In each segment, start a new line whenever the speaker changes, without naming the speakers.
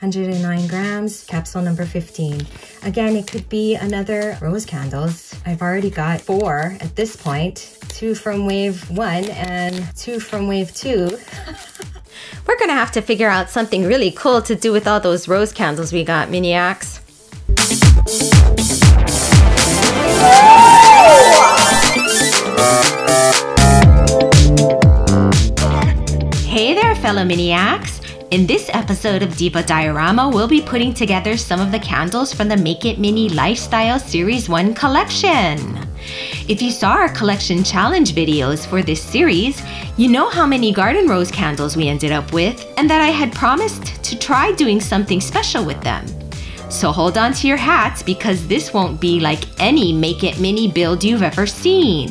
109 grams, capsule number 15. Again, it could be another rose candles. I've already got 4 at this point, 2 from wave 1 and 2 from wave 2.
We're gonna have to figure out something really cool to do with all those rose candles we got, Miniacs. Hey there, fellow Miniacs! In this episode of Diva Diorama, we'll be putting together some of the candles from the Make It Mini Lifestyle Series 1 collection. If you saw our collection challenge videos for this series, you know how many garden rose candles we ended up with and that I had promised to try doing something special with them. So hold on to your hats because this won't be like any Make It Mini build you've ever seen.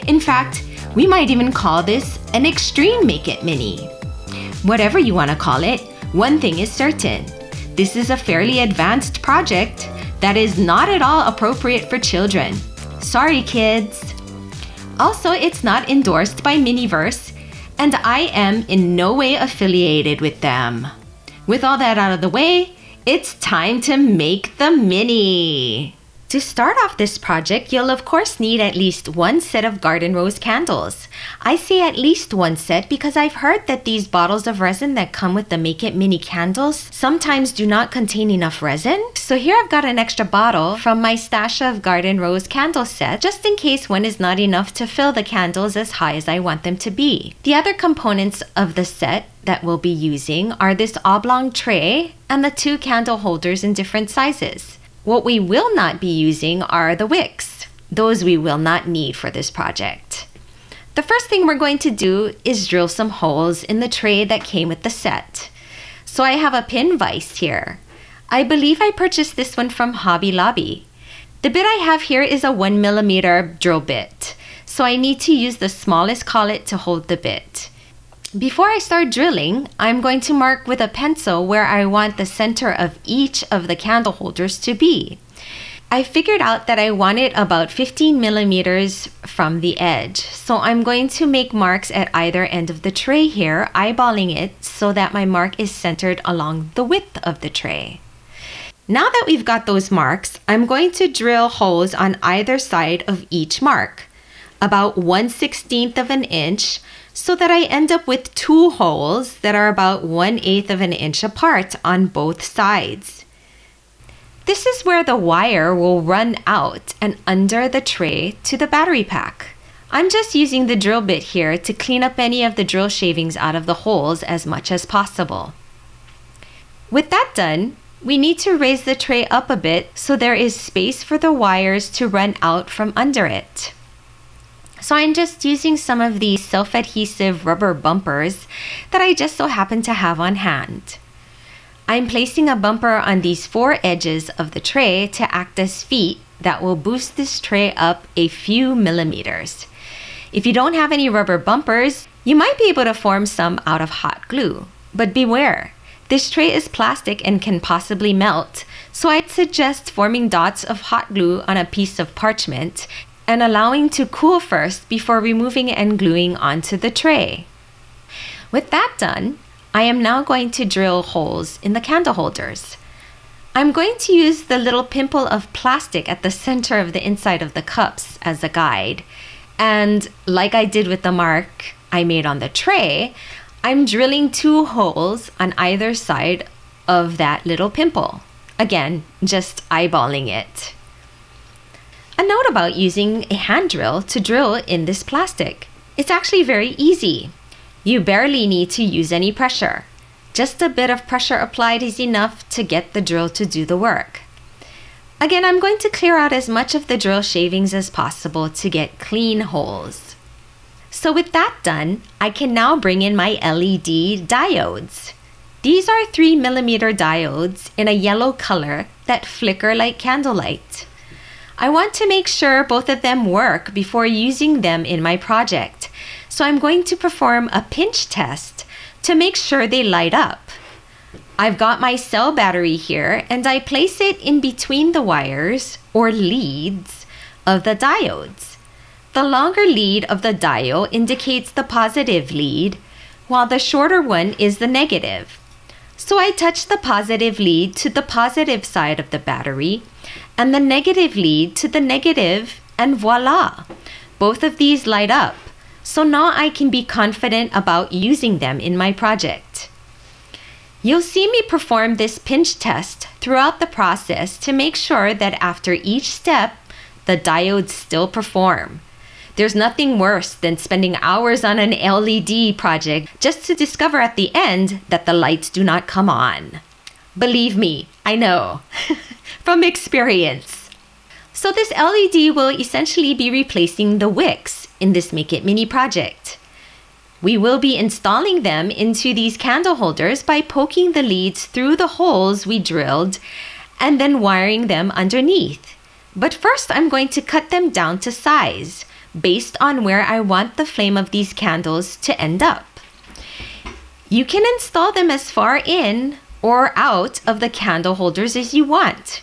In fact, we might even call this an extreme Make It Mini. Whatever you want to call it, one thing is certain. This is a fairly advanced project that is not at all appropriate for children. Sorry, kids. Also, it's not endorsed by Miniverse, and I am in no way affiliated with them. With all that out of the way, it's time to make the mini. To start off this project, you'll of course need at least 1 set of garden rose candles. I say at least 1 set because I've heard that these bottles of resin that come with the Make It Mini candles sometimes do not contain enough resin. So here I've got an extra bottle from my stash of garden rose candle set, just in case one is not enough to fill the candles as high as I want them to be. The other components of the set that we'll be using are this oblong tray and the 2 candle holders in different sizes. What we will not be using are the wicks. Those we will not need for this project. The first thing we're going to do is drill some holes in the tray that came with the set. So I have a pin vise here. I believe I purchased this one from Hobby Lobby. The bit I have here is a 1mm drill bit. So I need to use the smallest collet to hold the bit. Before I start drilling, I'm going to mark with a pencil where I want the center of each of the candle holders to be. I figured out that I want it about 15mm from the edge. So I'm going to make marks at either end of the tray here, eyeballing it so that my mark is centered along the width of the tray. Now that we've got those marks, I'm going to drill holes on either side of each mark, about 1/16 of an inch, so that I end up with 2 holes that are about 1/8 of an inch apart on both sides. This is where the wire will run out and under the tray to the battery pack. I'm just using the drill bit here to clean up any of the drill shavings out of the holes as much as possible. With that done, we need to raise the tray up a bit so there is space for the wires to run out from under it. So I'm just using some of these self-adhesive rubber bumpers that I just so happen to have on hand. I'm placing a bumper on these 4 edges of the tray to act as feet that will boost this tray up a few millimeters. If you don't have any rubber bumpers, you might be able to form some out of hot glue. But beware, this tray is plastic and can possibly melt, so I'd suggest forming dots of hot glue on a piece of parchment and allowing to cool first before removing and gluing onto the tray. With that done, I am now going to drill holes in the candle holders. I'm going to use the little pimple of plastic at the center of the inside of the cups as a guide. And like I did with the mark I made on the tray, I'm drilling 2 holes on either side of that little pimple. Again, just eyeballing it. A note about using a hand drill to drill in this plastic. It's actually very easy. You barely need to use any pressure. Just a bit of pressure applied is enough to get the drill to do the work. Again, I'm going to clear out as much of the drill shavings as possible to get clean holes. So with that done, I can now bring in my LED diodes. These are 3mm diodes in a yellow color that flicker like candlelight. I want to make sure both of them work before using them in my project, so I'm going to perform a pinch test to make sure they light up. I've got my cell battery here and I place it in between the wires or leads of the diodes. The longer lead of the diode indicates the positive lead, while the shorter one is the negative. So I touch the positive lead to the positive side of the battery and the negative lead to the negative, and voila! Both of these light up. So now I can be confident about using them in my project. You'll see me perform this pinch test throughout the process to make sure that after each step, the diodes still perform. There's nothing worse than spending hours on an LED project just to discover at the end that the lights do not come on. Believe me, I know, from experience. So this LED will essentially be replacing the wicks in this Make It Mini project. We will be installing them into these candle holders by poking the leads through the holes we drilled and then wiring them underneath. But first, I'm going to cut them down to size based on where I want the flame of these candles to end up. You can install them as far in or out of the candle holders as you want.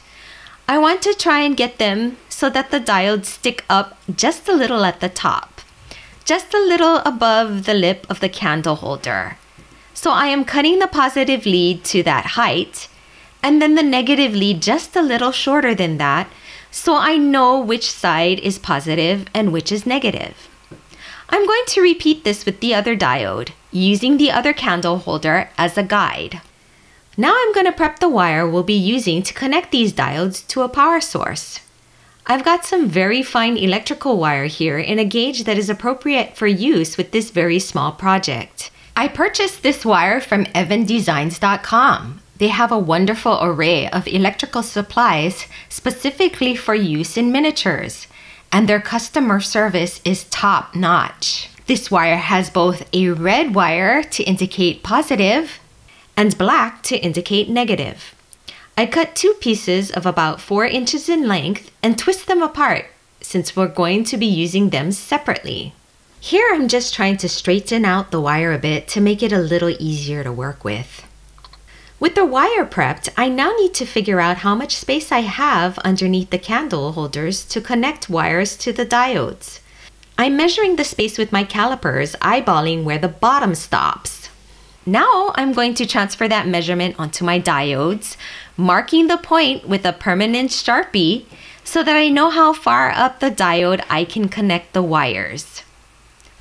I want to try and get them so that the diodes stick up just a little at the top, just a little above the lip of the candle holder. So I am cutting the positive lead to that height and then the negative lead just a little shorter than that, so I know which side is positive and which is negative. I'm going to repeat this with the other diode, using the other candle holder as a guide. Now I'm going to prep the wire we'll be using to connect these diodes to a power source. I've got some very fine electrical wire here in a gauge that is appropriate for use with this very small project. I purchased this wire from evandesigns.com. They have a wonderful array of electrical supplies specifically for use in miniatures, and their customer service is top-notch. This wire has both a red wire to indicate positive and black to indicate negative. I cut two pieces of about 4 inches in length and twist them apart since we're going to be using them separately. Here I'm just trying to straighten out the wire a bit to make it a little easier to work with. With the wire prepped, I now need to figure out how much space I have underneath the candle holders to connect wires to the diodes. I'm measuring the space with my calipers, eyeballing where the bottom stops. Now I'm going to transfer that measurement onto my diodes, marking the point with a permanent Sharpie so that I know how far up the diode I can connect the wires.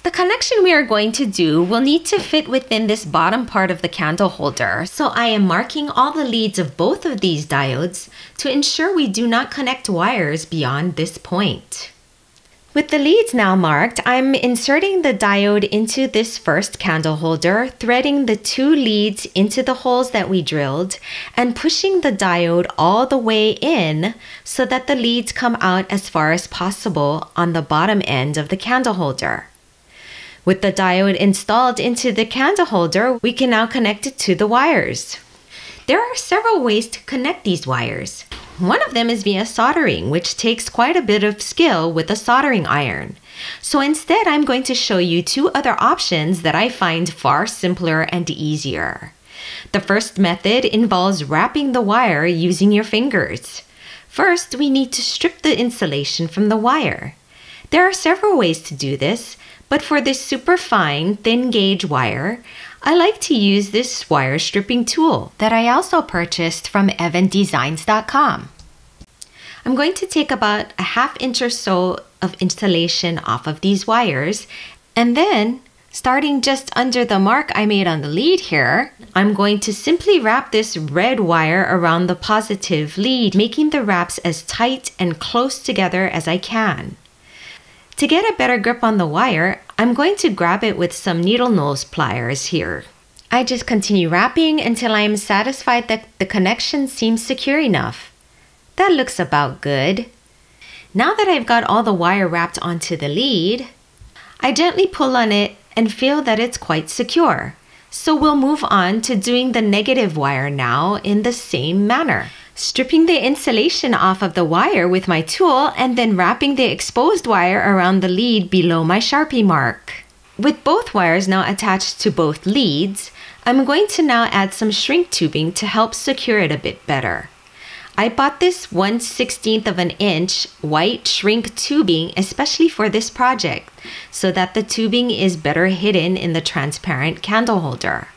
The connection we are going to do will need to fit within this bottom part of the candle holder, so I am marking all the leads of both of these diodes to ensure we do not connect wires beyond this point. With the leads now marked, I'm inserting the diode into this first candle holder, threading the 2 leads into the holes that we drilled, and pushing the diode all the way in so that the leads come out as far as possible on the bottom end of the candle holder. With the diode installed into the candle holder, we can now connect it to the wires. There are several ways to connect these wires. One of them is via soldering, which takes quite a bit of skill with a soldering iron. So instead, I'm going to show you 2 other options that I find far simpler and easier. The first method involves wrapping the wire using your fingers. First, we need to strip the insulation from the wire. There are several ways to do this, but for this super fine, thin gauge wire, I like to use this wire stripping tool that I also purchased from evandesigns.com. I'm going to take about a 1/2 inch or so of insulation off of these wires, and then, starting just under the mark I made on the lead here, I'm going to simply wrap this red wire around the positive lead, making the wraps as tight and close together as I can. To get a better grip on the wire, I'm going to grab it with some needle nose pliers here. I just continue wrapping until I am satisfied that the connection seems secure enough. That looks about good. Now that I've got all the wire wrapped onto the lead, I gently pull on it and feel that it's quite secure. So we'll move on to doing the negative wire now in the same manner. Stripping the insulation off of the wire with my tool and then wrapping the exposed wire around the lead below my Sharpie mark. With both wires now attached to both leads, I'm going to now add some shrink tubing to help secure it a bit better. I bought this 1/16 of an inch white shrink tubing especially for this project so that the tubing is better hidden in the transparent candle holder.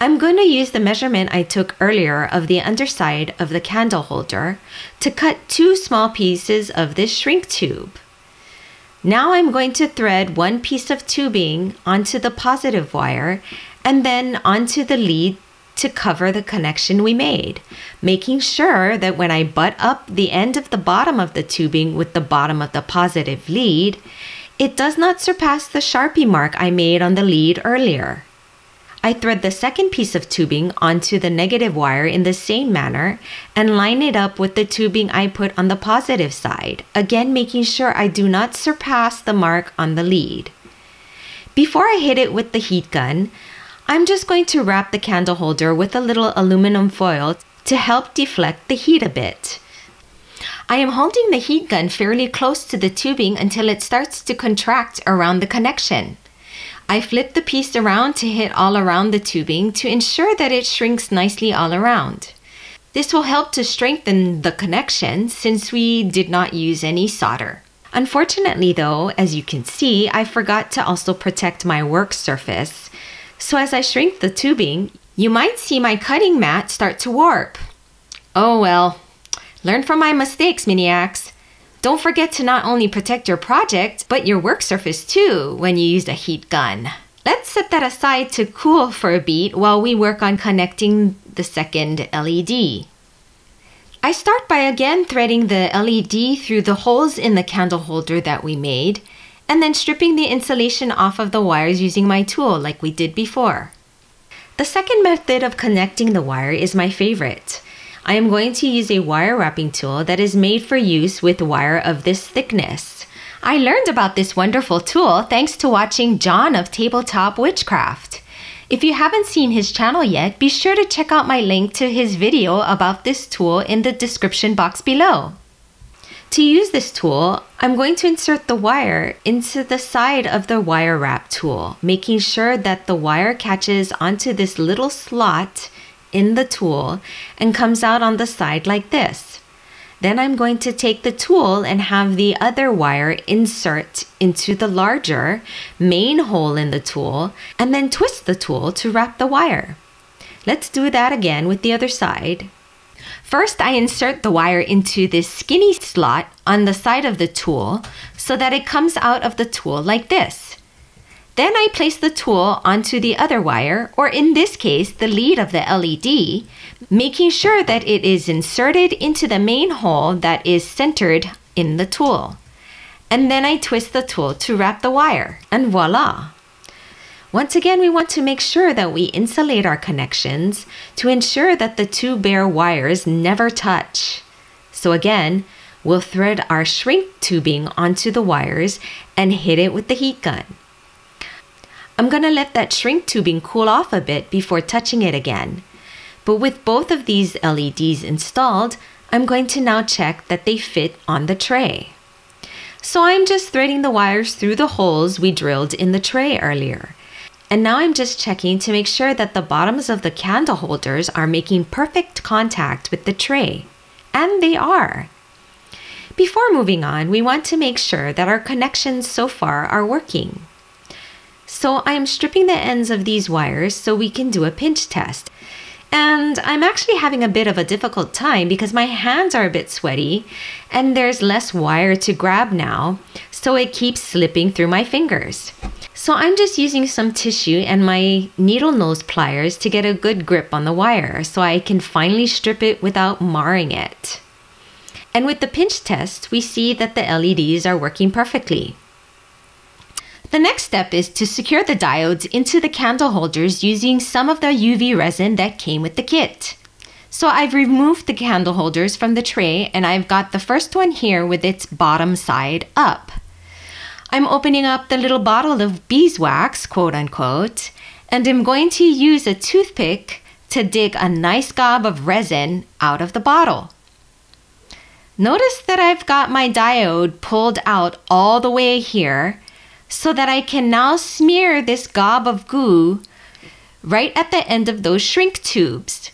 I'm going to use the measurement I took earlier of the underside of the candle holder to cut 2 small pieces of this shrink tube. Now I'm going to thread 1 piece of tubing onto the positive wire and then onto the lead to cover the connection we made, making sure that when I butt up the end of the bottom of the tubing with the bottom of the positive lead, it does not surpass the Sharpie mark I made on the lead earlier. I thread the second piece of tubing onto the negative wire in the same manner and line it up with the tubing I put on the positive side, again making sure I do not surpass the mark on the lead. Before I hit it with the heat gun, I'm just going to wrap the candle holder with a little aluminum foil to help deflect the heat a bit. I am holding the heat gun fairly close to the tubing until it starts to contract around the connection. I flip the piece around to hit all around the tubing to ensure that it shrinks nicely all around. This will help to strengthen the connection since we did not use any solder. Unfortunately though, as you can see, I forgot to also protect my work surface. So as I shrink the tubing, you might see my cutting mat start to warp. Oh well, learn from my mistakes, Miniacs. Don't forget to not only protect your project, but your work surface too when you use a heat gun. Let's set that aside to cool for a beat while we work on connecting the second LED. I start by again threading the LED through the holes in the candle holder that we made, and then stripping the insulation off of the wires using my tool like we did before. The second method of connecting the wire is my favorite. I am going to use a wire wrapping tool that is made for use with wire of this thickness. I learned about this wonderful tool thanks to watching John of Tabletop Witchcraft. If you haven't seen his channel yet, be sure to check out my link to his video about this tool in the description box below. To use this tool, I'm going to insert the wire into the side of the wire wrap tool, making sure that the wire catches onto this little slot in the tool and comes out on the side like this. Then I'm going to take the tool and have the other wire insert into the larger main hole in the tool and then twist the tool to wrap the wire. Let's do that again with the other side. First, I insert the wire into this skinny slot on the side of the tool so that it comes out of the tool like this. Then I place the tool onto the other wire, or in this case, the lead of the LED, making sure that it is inserted into the main hole that is centered in the tool. And then I twist the tool to wrap the wire, and voila! Once again, we want to make sure that we insulate our connections to ensure that the 2 bare wires never touch. So again, we'll thread our shrink tubing onto the wires and hit it with the heat gun. I'm going to let that shrink tubing cool off a bit before touching it again. But with both of these LEDs installed, I'm going to now check that they fit on the tray. So I'm just threading the wires through the holes we drilled in the tray earlier. And now I'm just checking to make sure that the bottoms of the candle holders are making perfect contact with the tray. And they are. Before moving on, we want to make sure that our connections so far are working. So I'm stripping the ends of these wires so we can do a pinch test. And I'm actually having a bit of a difficult time because my hands are a bit sweaty and there's less wire to grab now, so it keeps slipping through my fingers. So I'm just using some tissue and my needle nose pliers to get a good grip on the wire so I can finally strip it without marring it. And with the pinch test, we see that the LEDs are working perfectly. The next step is to secure the diodes into the candle holders using some of the UV resin that came with the kit. So I've removed the candle holders from the tray and I've got the first one here with its bottom side up. I'm opening up the little bottle of beeswax, quote unquote, and I'm going to use a toothpick to dig a nice gob of resin out of the bottle. Notice that I've got my diode pulled out all the way here so that I can now smear this gob of goo right at the end of those shrink tubes,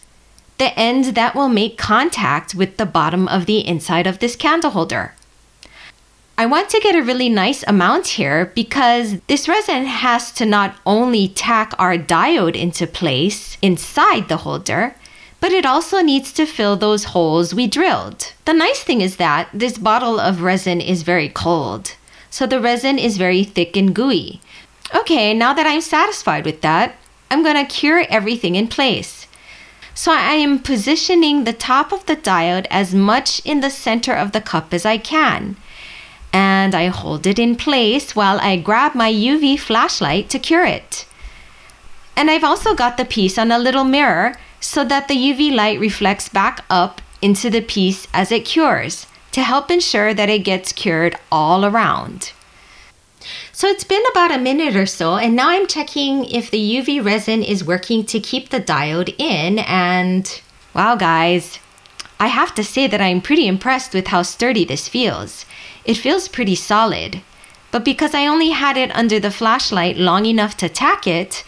the end that will make contact with the bottom of the inside of this candle holder. I want to get a really nice amount here because this resin has to not only tack our diode into place inside the holder, but it also needs to fill those holes we drilled. The nice thing is that this bottle of resin is very cold, so the resin is very thick and gooey. Okay, now that I'm satisfied with that, I'm gonna cure everything in place. So I am positioning the top of the diode as much in the center of the cup as I can. And I hold it in place while I grab my UV flashlight to cure it. And I've also got the piece on a little mirror so that the UV light reflects back up into the piece as it cures to help ensure that it gets cured all around. So it's been about a minute or so, and now I'm checking if the UV resin is working to keep the diode in, and wow guys, I have to say that I'm pretty impressed with how sturdy this feels. It feels pretty solid, but because I only had it under the flashlight long enough to tack it,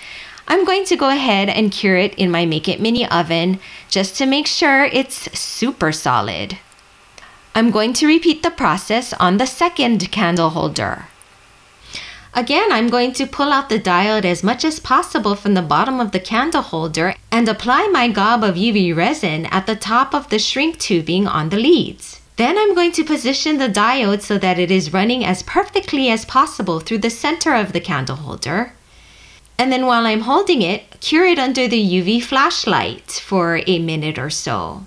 I'm going to go ahead and cure it in my Make It Mini oven just to make sure it's super solid. I'm going to repeat the process on the second candle holder. Again, I'm going to pull out the diode as much as possible from the bottom of the candle holder and apply my gob of UV resin at the top of the shrink tubing on the leads. Then I'm going to position the diode so that it is running as perfectly as possible through the center of the candle holder. And then while I'm holding it, cure it under the UV flashlight for a minute or so.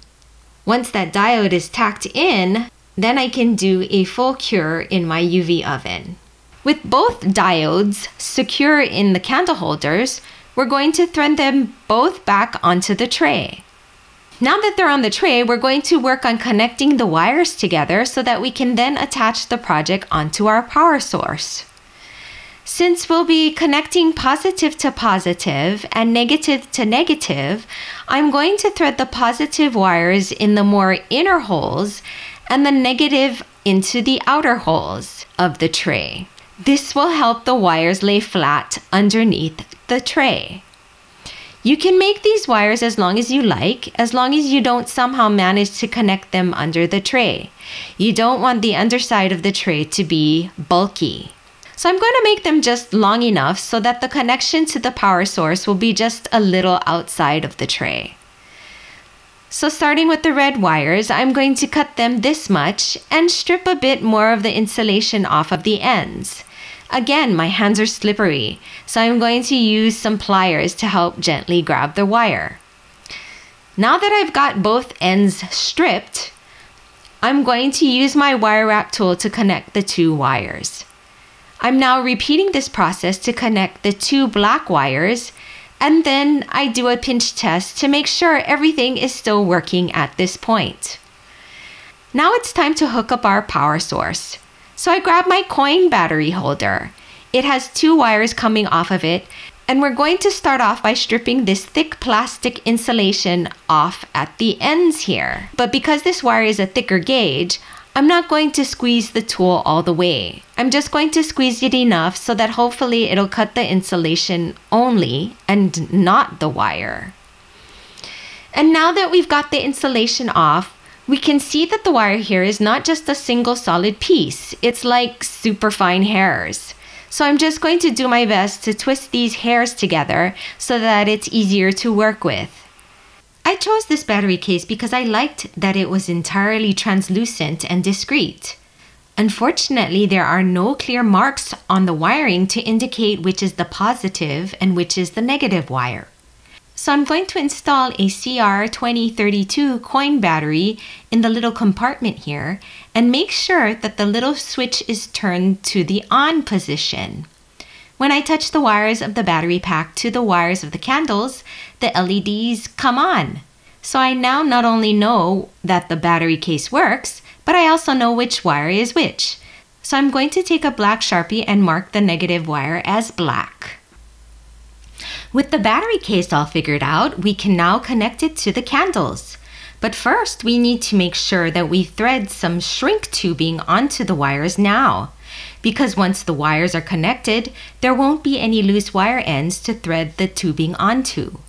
Once that diode is tacked in, then I can do a full cure in my UV oven. With both diodes secure in the candle holders, we're going to thread them both back onto the tray. Now that they're on the tray, we're going to work on connecting the wires together so that we can then attach the project onto our power source. Since we'll be connecting positive to positive and negative to negative, I'm going to thread the positive wires in the more inner holes and the negative into the outer holes of the tray. This will help the wires lay flat underneath the tray. You can make these wires as long as you like, as long as you don't somehow manage to connect them under the tray. You don't want the underside of the tray to be bulky. So I'm going to make them just long enough so that the connection to the power source will be just a little outside of the tray. So starting with the red wires, I'm going to cut them this much and strip a bit more of the insulation off of the ends. Again, my hands are slippery, so I'm going to use some pliers to help gently grab the wire. Now that I've got both ends stripped, I'm going to use my wire wrap tool to connect the two wires. I'm now repeating this process to connect the two black wires, and then I do a pinch test to make sure everything is still working at this point. Now it's time to hook up our power source. So I grab my coin battery holder. It has two wires coming off of it, and we're going to start off by stripping this thick plastic insulation off at the ends here. But because this wire is a thicker gauge, I'm not going to squeeze the tool all the way. I'm just going to squeeze it enough so that hopefully it'll cut the insulation only and not the wire. And now that we've got the insulation off, we can see that the wire here is not just a single solid piece. It's like super fine hairs. So I'm just going to do my best to twist these hairs together so that it's easier to work with. I chose this battery case because I liked that it was entirely translucent and discreet. Unfortunately, there are no clear marks on the wiring to indicate which is the positive and which is the negative wire. So I'm going to install a CR2032 coin battery in the little compartment here and make sure that the little switch is turned to the on position. When I touch the wires of the battery pack to the wires of the candles, the LEDs come on. So I now not only know that the battery case works, but I also know which wire is which. So I'm going to take a black Sharpie and mark the negative wire as black. With the battery case all figured out, we can now connect it to the candles. But first, we need to make sure that we thread some shrink tubing onto the wires now. Because once the wires are connected, there won't be any loose wire ends to thread the tubing onto.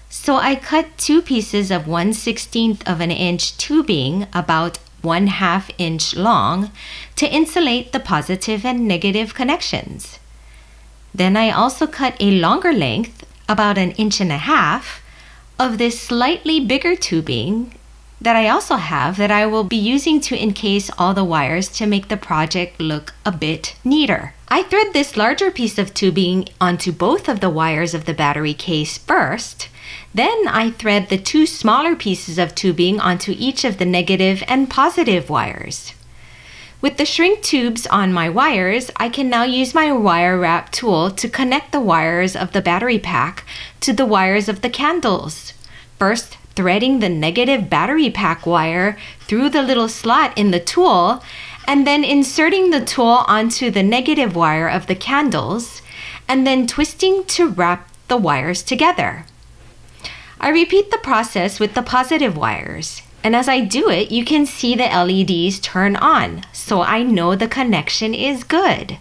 So I cut two pieces of 1/16 of an inch tubing about 1/2 inch long to insulate the positive and negative connections. Then I also cut a longer length, about 1.5 inches, of this slightly bigger tubing that I also have that I will be using to encase all the wires to make the project look a bit neater. I thread this larger piece of tubing onto both of the wires of the battery case first. Then I thread the 2 smaller pieces of tubing onto each of the negative and positive wires. With the shrink tubes on my wires, I can now use my wire wrap tool to connect the wires of the battery pack to the wires of the candles. First, threading the negative battery pack wire through the little slot in the tool, and then inserting the tool onto the negative wire of the candles, and then twisting to wrap the wires together. I repeat the process with the positive wires, and as I do it, you can see the LEDs turn on, so I know the connection is good.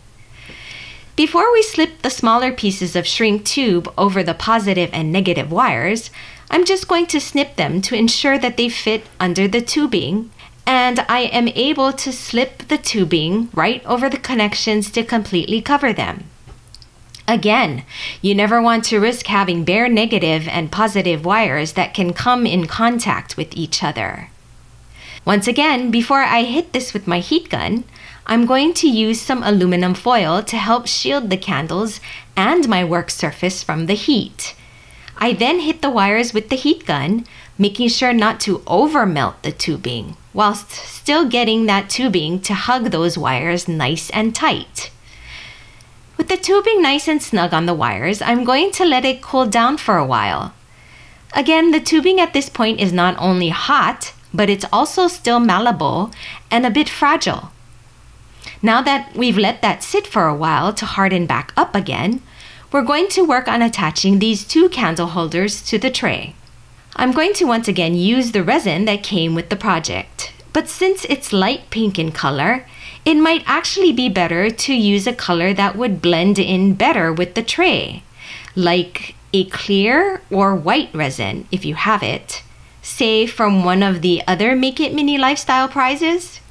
Before we slip the smaller pieces of shrink tube over the positive and negative wires, I'm just going to snip them to ensure that they fit under the tubing, and I am able to slip the tubing right over the connections to completely cover them. Again, you never want to risk having bare negative and positive wires that can come in contact with each other. Once again, before I hit this with my heat gun, I'm going to use some aluminum foil to help shield the candles and my work surface from the heat. I then hit the wires with the heat gun, making sure not to over melt the tubing, whilst still getting that tubing to hug those wires nice and tight. With the tubing nice and snug on the wires, I'm going to let it cool down for a while. Again, the tubing at this point is not only hot, but it's also still malleable and a bit fragile. Now that we've let that sit for a while to harden back up again, we're going to work on attaching these 2 candle holders to the tray. I'm going to once again use the resin that came with the project, but since it's light pink in color, it might actually be better to use a color that would blend in better with the tray, like a clear or white resin if you have it, say from one of the other Make It Mini Lifestyle prizes.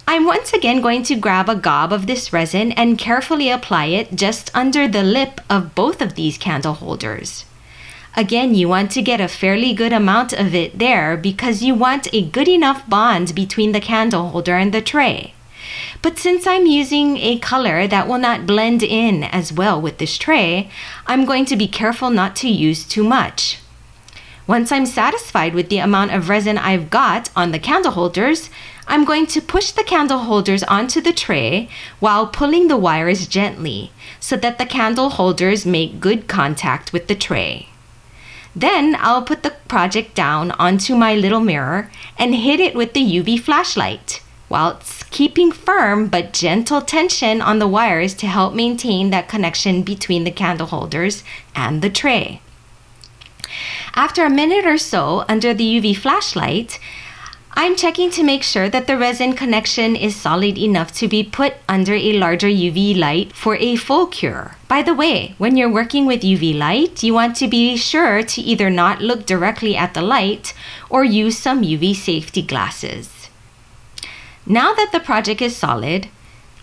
I'm once again going to grab a gob of this resin and carefully apply it just under the lip of both of these candle holders. Again, you want to get a fairly good amount of it there because you want a good enough bond between the candle holder and the tray. But since I'm using a color that will not blend in as well with this tray, I'm going to be careful not to use too much. Once I'm satisfied with the amount of resin I've got on the candle holders, I'm going to push the candle holders onto the tray while pulling the wires gently so that the candle holders make good contact with the tray. Then I'll put the project down onto my little mirror and hit it with the UV flashlight, while keeping firm but gentle tension on the wires to help maintain that connection between the candle holders and the tray. After a minute or so under the UV flashlight, I'm checking to make sure that the resin connection is solid enough to be put under a larger UV light for a full cure. By the way, when you're working with UV light, you want to be sure to either not look directly at the light or use some UV safety glasses. Now that the project is solid,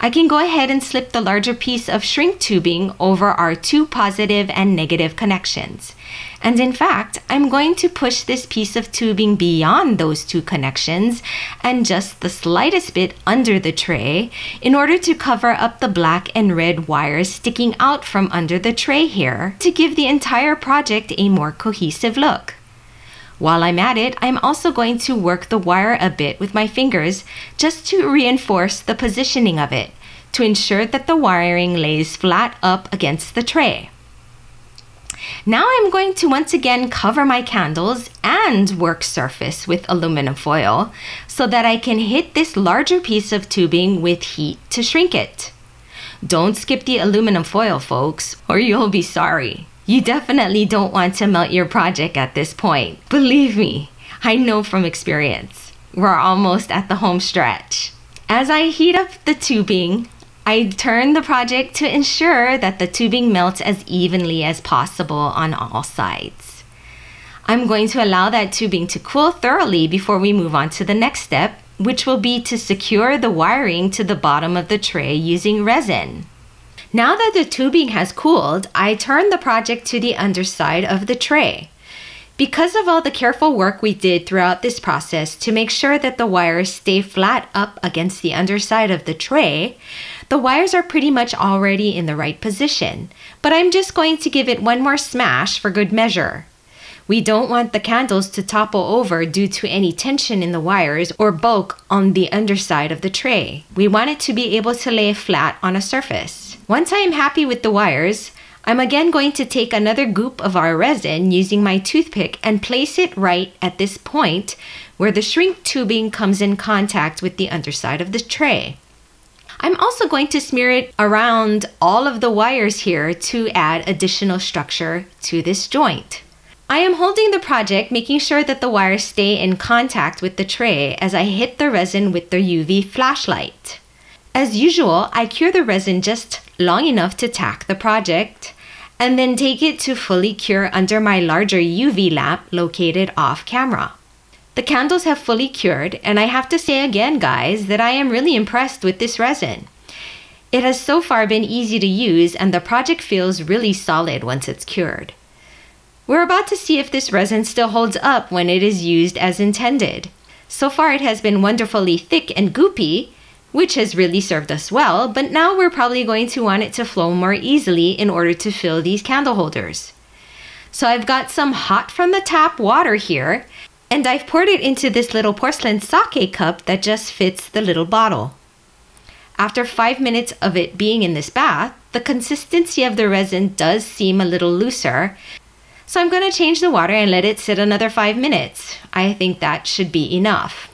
I can go ahead and slip the larger piece of shrink tubing over our 2 positive and negative connections. And in fact, I'm going to push this piece of tubing beyond those 2 connections and just the slightest bit under the tray in order to cover up the black and red wires sticking out from under the tray here to give the entire project a more cohesive look. While I'm at it, I'm also going to work the wire a bit with my fingers just to reinforce the positioning of it to ensure that the wiring lays flat up against the tray. Now I'm going to once again cover my candles and work surface with aluminum foil so that I can hit this larger piece of tubing with heat to shrink it. Don't skip the aluminum foil, folks, or you'll be sorry. You definitely don't want to melt your project at this point. Believe me, I know from experience. We're almost at the home stretch. As I heat up the tubing, I turn the project to ensure that the tubing melts as evenly as possible on all sides. I'm going to allow that tubing to cool thoroughly before we move on to the next step, which will be to secure the wiring to the bottom of the tray using resin. Now that the tubing has cooled, I turn the project to the underside of the tray. Because of all the careful work we did throughout this process to make sure that the wires stay flat up against the underside of the tray, the wires are pretty much already in the right position, but I'm just going to give it one more smash for good measure. We don't want the candles to topple over due to any tension in the wires or bulk on the underside of the tray. We want it to be able to lay flat on a surface. Once I am happy with the wires, I'm again going to take another goop of our resin using my toothpick and place it right at this point where the shrink tubing comes in contact with the underside of the tray. I'm also going to smear it around all of the wires here to add additional structure to this joint. I am holding the project, making sure that the wires stay in contact with the tray as I hit the resin with the UV flashlight. As usual, I cure the resin just long enough to tack the project, and then take it to fully cure under my larger UV lamp located off camera. The candles have fully cured, and I have to say again, guys, that I am really impressed with this resin. It has so far been easy to use, and the project feels really solid once it's cured. We're about to see if this resin still holds up when it is used as intended. So far it has been wonderfully thick and goopy, which has really served us well, but now we're probably going to want it to flow more easily in order to fill these candle holders. So I've got some hot from the tap water here, and I've poured it into this little porcelain sake cup that just fits the little bottle. After 5 minutes of it being in this bath, the consistency of the resin does seem a little looser, so I'm going to change the water and let it sit another 5 minutes. I think that should be enough.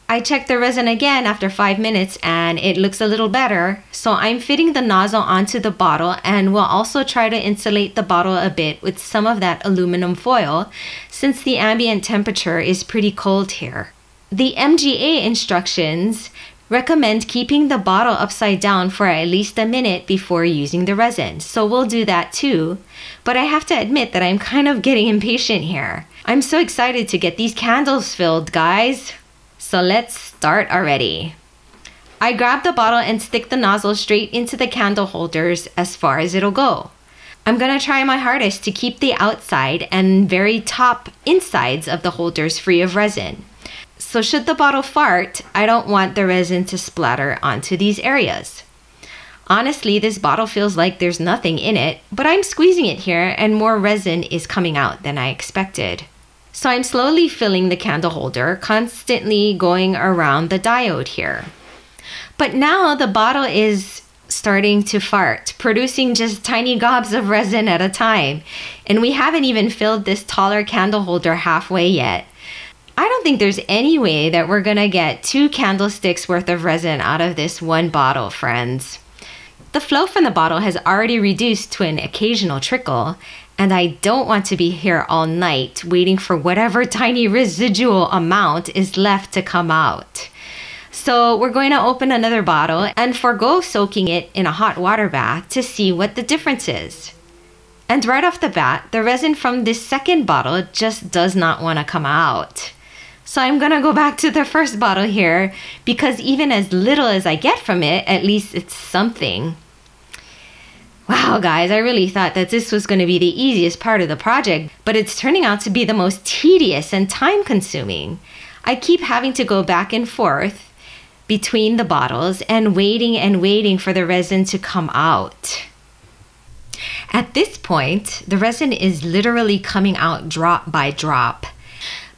I checked the resin again after 5 minutes and it looks a little better, so I'm fitting the nozzle onto the bottle, and we'll also try to insulate the bottle a bit with some of that aluminum foil since the ambient temperature is pretty cold here. The MGA instructions recommend keeping the bottle upside down for at least a minute before using the resin, so we'll do that too. But I have to admit that I'm kind of getting impatient here. I'm so excited to get these candles filled, guys. So let's start already. I grab the bottle and stick the nozzle straight into the candle holders as far as it'll go. I'm gonna try my hardest to keep the outside and very top insides of the holders free of resin. So should the bottle fart, I don't want the resin to splatter onto these areas. Honestly, this bottle feels like there's nothing in it, but I'm squeezing it here and more resin is coming out than I expected. So I'm slowly filling the candle holder, constantly going around the diode here. But now the bottle is starting to fart, producing just tiny gobs of resin at a time. And we haven't even filled this taller candle holder halfway yet. I don't think there's any way that we're gonna get 2 candlesticks worth of resin out of this one bottle, friends. The flow from the bottle has already reduced to an occasional trickle, and I don't want to be here all night waiting for whatever tiny residual amount is left to come out. So we're going to open another bottle and forgo soaking it in a hot water bath to see what the difference is. And right off the bat, the resin from this second bottle just does not want to come out. So I'm gonna go back to the first bottle here, because even as little as I get from it, at least it's something. Wow, guys, I really thought that this was gonna be the easiest part of the project, but it's turning out to be the most tedious and time-consuming. I keep having to go back and forth between the bottles and waiting for the resin to come out. At this point, the resin is literally coming out drop by drop.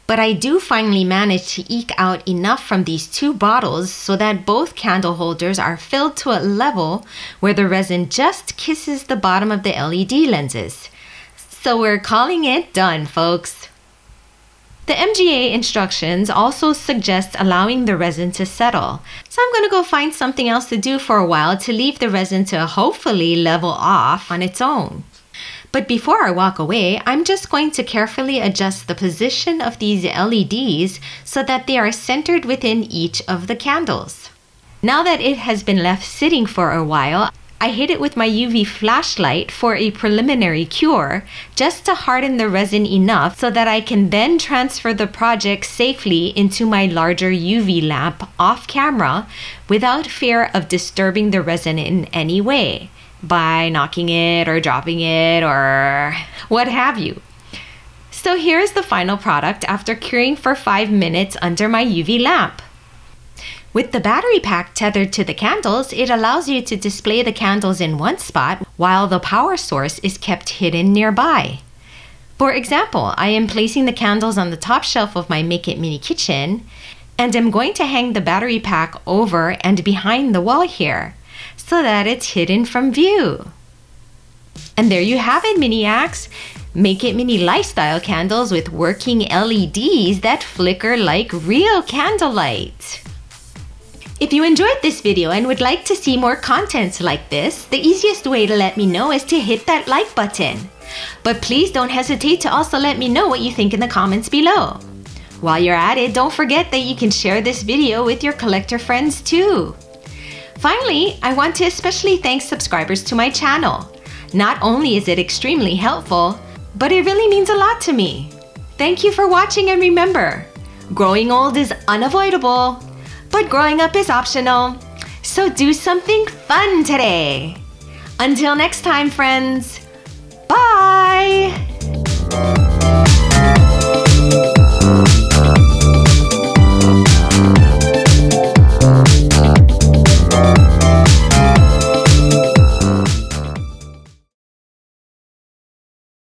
But I do finally manage to eke out enough from these 2 bottles so that both candle holders are filled to a level where the resin just kisses the bottom of the LED lenses. So we're calling it done, folks. The MGA instructions also suggest allowing the resin to settle. So I'm going to go find something else to do for a while to leave the resin to hopefully level off on its own. But before I walk away, I'm just going to carefully adjust the position of these LEDs so that they are centered within each of the candles. Now that it has been left sitting for a while, I hit it with my UV flashlight for a preliminary cure, just to harden the resin enough so that I can then transfer the project safely into my larger UV lamp off camera without fear of disturbing the resin in any way, by knocking it or dropping it or what have you. So here's the final product after curing for 5 minutes under my UV lamp. With the battery pack tethered to the candles, it allows you to display the candles in one spot while the power source is kept hidden nearby. For example, I am placing the candles on the top shelf of my Make It Mini kitchen, and I'm going to hang the battery pack over and behind the wall here, so that it's hidden from view. And there you have it, Miniacs! Make It Mini Lifestyle candles with working LEDs that flicker like real candlelight. If you enjoyed this video and would like to see more content like this, the easiest way to let me know is to hit that like button. But please don't hesitate to also let me know what you think in the comments below. While you're at it, don't forget that you can share this video with your collector friends too. Finally, I want to especially thank subscribers to my channel. Not only is it extremely helpful, but it really means a lot to me. Thank you for watching, and remember, growing old is unavoidable, but growing up is optional. So do something fun today. Until next time, friends. Bye!